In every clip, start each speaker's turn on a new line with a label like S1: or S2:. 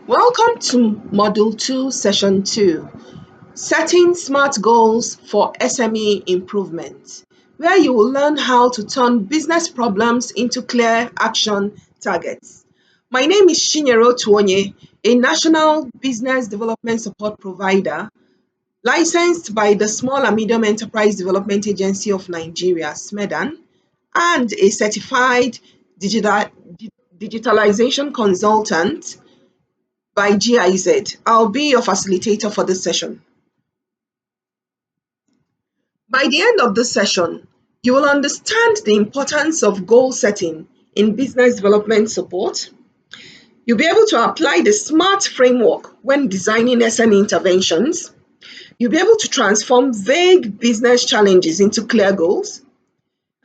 S1: Welcome to Module 2, Session 2, Setting Smart Goals for SME Improvement, where you will learn how to turn business problems into clear action targets. My name is Shinyere Tuonye, a National Business Development Support Provider licensed by the Small and Medium Enterprise Development Agency of Nigeria, SMEDAN, and a certified digitalization consultant by GIZ. I'll be your facilitator for this session. By the end of this session, you will understand the importance of goal setting in business development support. You'll be able to apply the SMART framework when designing SME interventions. You'll be able to transform vague business challenges into clear goals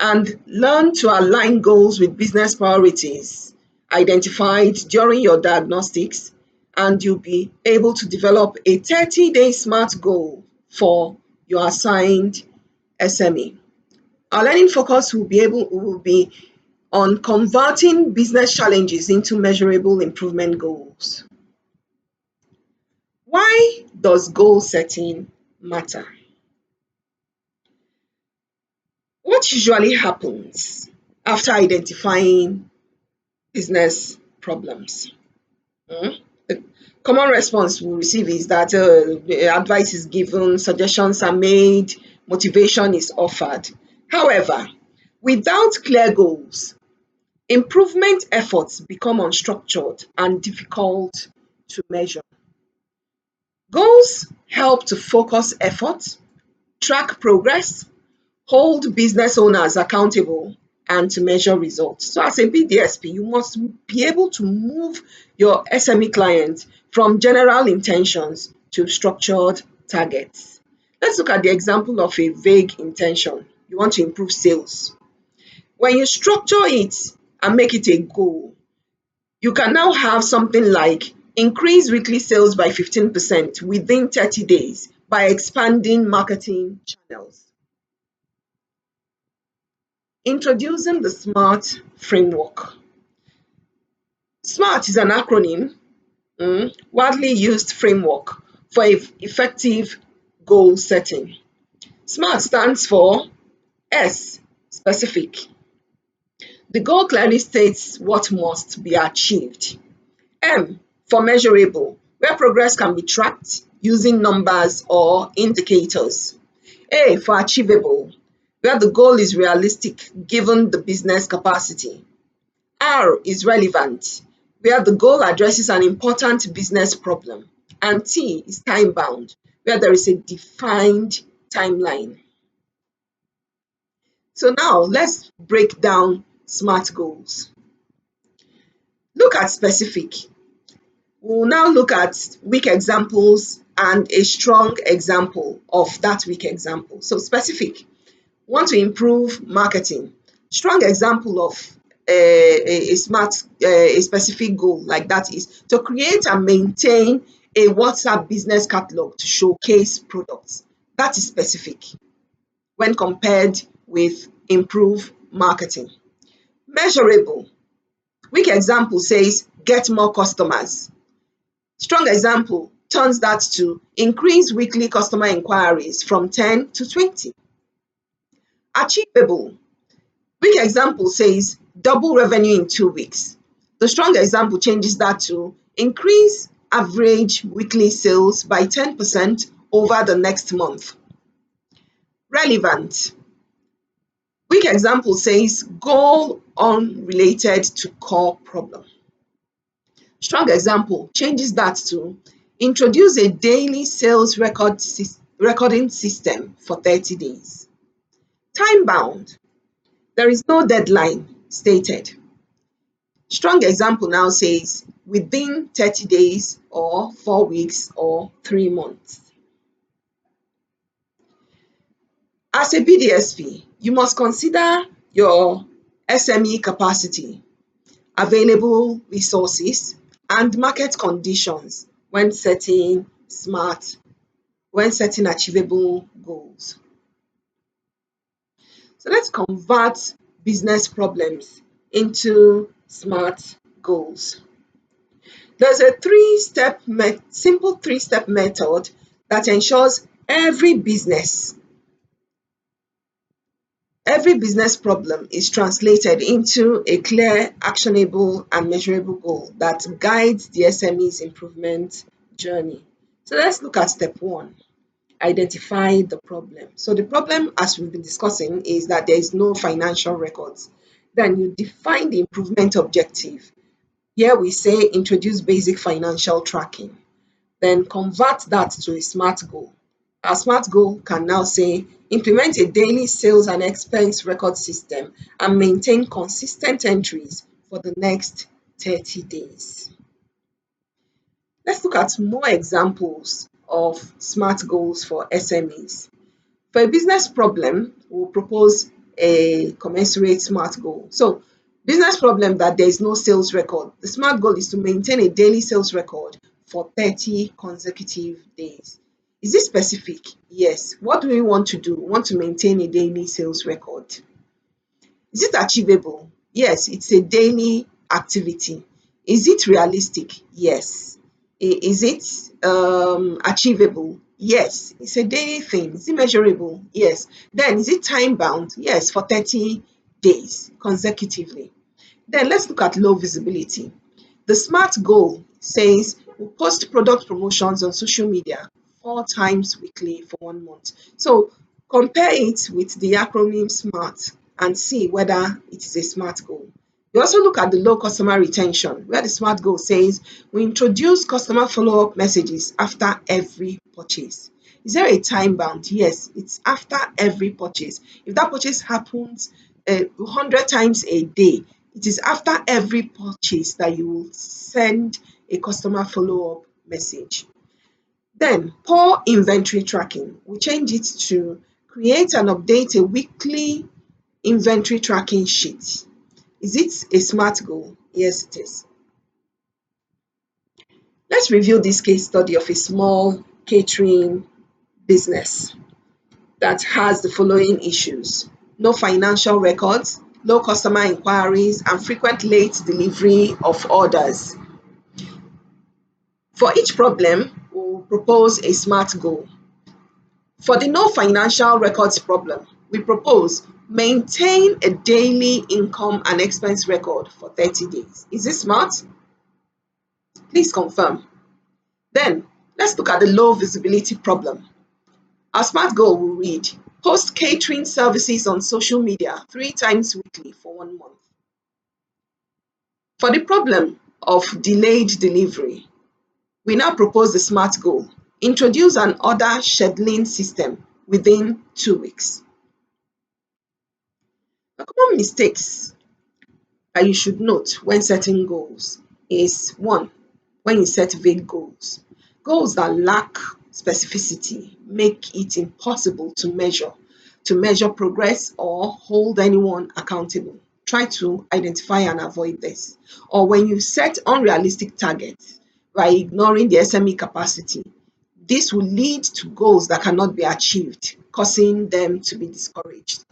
S1: and learn to align goals with business priorities identified during your diagnostics, and you'll be able to develop a 30-day SMART goal for your assigned SME. Our learning focus will be on converting business challenges into measurable improvement goals. Why does goal setting matter? What usually happens after identifying business problems? The common response we receive is that advice is given, suggestions are made, motivation is offered. However, without clear goals, improvement efforts become unstructured and difficult to measure. Goals help to focus effort, track progress, hold business owners accountable, and to measure results. So as a BDSP, you must be able to move your SME client from general intentions to structured targets. Let's look at the example of a vague intention. You want to improve sales. When you structure it and make it a goal, you can now have something like increase weekly sales by 15% within 30 days by expanding marketing channels. Introducing the SMART framework. SMART is an acronym, widely used framework for effective goal setting. SMART stands for S, specific. The goal clearly states what must be achieved. M, for measurable, where progress can be tracked using numbers or indicators. A, for achievable, where the goal is realistic given the business capacity. R is relevant, where the goal addresses an important business problem. And T is time-bound, where there is a defined timeline. So now let's break down SMART goals. Look at specific. We'll now look at weak examples and a strong example of that weak example. So specific, want to improve marketing. Strong example of a specific goal like that is to create and maintain a WhatsApp business catalog to showcase products. That is specific when compared with improve marketing. Measurable. Weak example says get more customers. Strong example turns that to increase weekly customer inquiries from 10 to 20. Achievable. Weak example says double revenue in 2 weeks. The strong example changes that to increase average weekly sales by 10% over the next month. Relevant. Weak example says goal unrelated to core problem. Strong example changes that to introduce a daily sales recording system for 30 days. Time bound. There is no deadline stated. Strong example now says within 30 days or 4 weeks or 3 months. As a BDSP, you must consider your SME capacity, available resources, and market conditions when setting achievable goals. So let's convert business problems into SMART goals. There's a simple three-step method that ensures every business problem is translated into a clear, actionable, and measurable goal that guides the SME's improvement journey. So let's look at step one. Identify the problem. So the problem, as we've been discussing, is that there is no financial records. Then you define the improvement objective. Here we say introduce basic financial tracking. Then convert that to a SMART goal. Our SMART goal can now say implement a daily sales and expense record system and maintain consistent entries for the next 30 days. Let's look at more examples of SMART goals for SMEs. For a business problem, we'll propose a commensurate SMART goal. So, business problem that there is no sales record. The SMART goal is to maintain a daily sales record for 30 consecutive days. Is it specific? Yes. What do we want to do? We want to maintain a daily sales record. Is it achievable? Yes, it's a daily activity. Is it realistic? Yes. Is it achievable? Yes. It's a daily thing. Is it measurable? Yes. Then is it time bound? Yes, for 30 days consecutively. Then let's look at low visibility. The SMART goal says we post product promotions on social media 4 times weekly for 1 month. So compare it with the acronym SMART and see whether it is a SMART goal. We also look at the low customer retention, where the SMART goal says we introduce customer follow-up messages after every purchase. Is there a time bound? Yes, it's after every purchase. If that purchase happens 100 times a day, it is after every purchase that you will send a customer follow-up message. Then, poor inventory tracking. We change it to create and update a weekly inventory tracking sheet. Is it a SMART goal? Yes, it is. Let's review this case study of a small catering business that has the following issues: no financial records, low customer inquiries, and frequent late delivery of orders. For each problem, we'll propose a SMART goal. For the no financial records problem, we propose maintain a daily income and expense record for 30 days. Is this SMART? Please confirm. Then, let's look at the low visibility problem. Our SMART goal will read, post catering services on social media 3 times weekly for 1 month. For the problem of delayed delivery, we now propose the SMART goal. Introduce an order scheduling system within 2 weeks. The common mistakes that you should note when setting goals is: 1, when you set vague goals. Goals that lack specificity make it impossible to measure progress or hold anyone accountable. Try to identify and avoid this. Or when you set unrealistic targets by ignoring the SME capacity, this will lead to goals that cannot be achieved, causing them to be discouraged.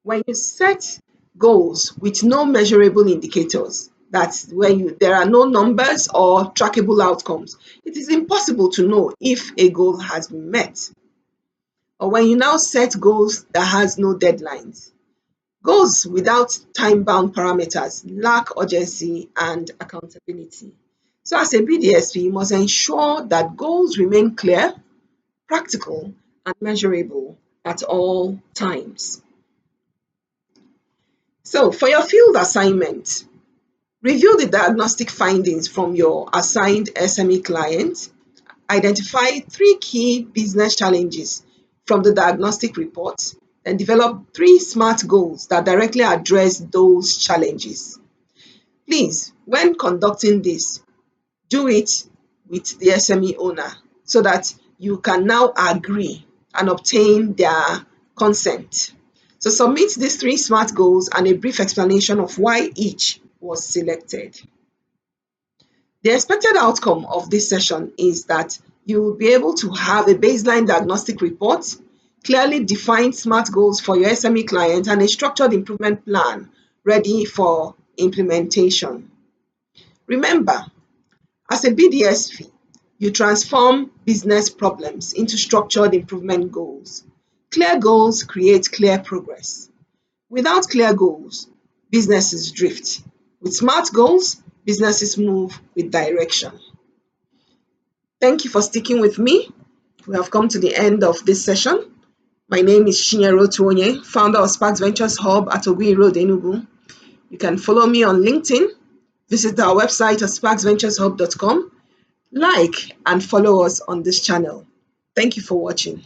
S1: When you set goals with no measurable indicators, that's where there are no numbers or trackable outcomes, it is impossible to know if a goal has been met. Or when you now set goals that has no deadlines, goals without time-bound parameters lack urgency and accountability. So as a BDSP, you must ensure that goals remain clear, practical, and measurable at all times. So for your field assignment, review the diagnostic findings from your assigned SME client. Identify 3 key business challenges from the diagnostic report and develop 3 SMART goals that directly address those challenges. Please, when conducting this, do it with the SME owner so that you can now agree and obtain their consent. So submit these 3 SMART goals and a brief explanation of why each was selected. The expected outcome of this session is that you will be able to have a baseline diagnostic report, clearly defined SMART goals for your SME client, and a structured improvement plan ready for implementation. Remember, As a BDSP, you transform business problems into structured improvement goals. Clear goals create clear progress. Without clear goals, businesses drift. With smart goals, businesses move with direction. Thank you for sticking with me. We have come to the end of this session. My name is Shinyere Otuonye, founder of Sparks Ventures Hub at Ogui Road, Enugu. You can follow me on LinkedIn, visit our website at sparksventureshub.com, like and follow us on this channel. Thank you for watching.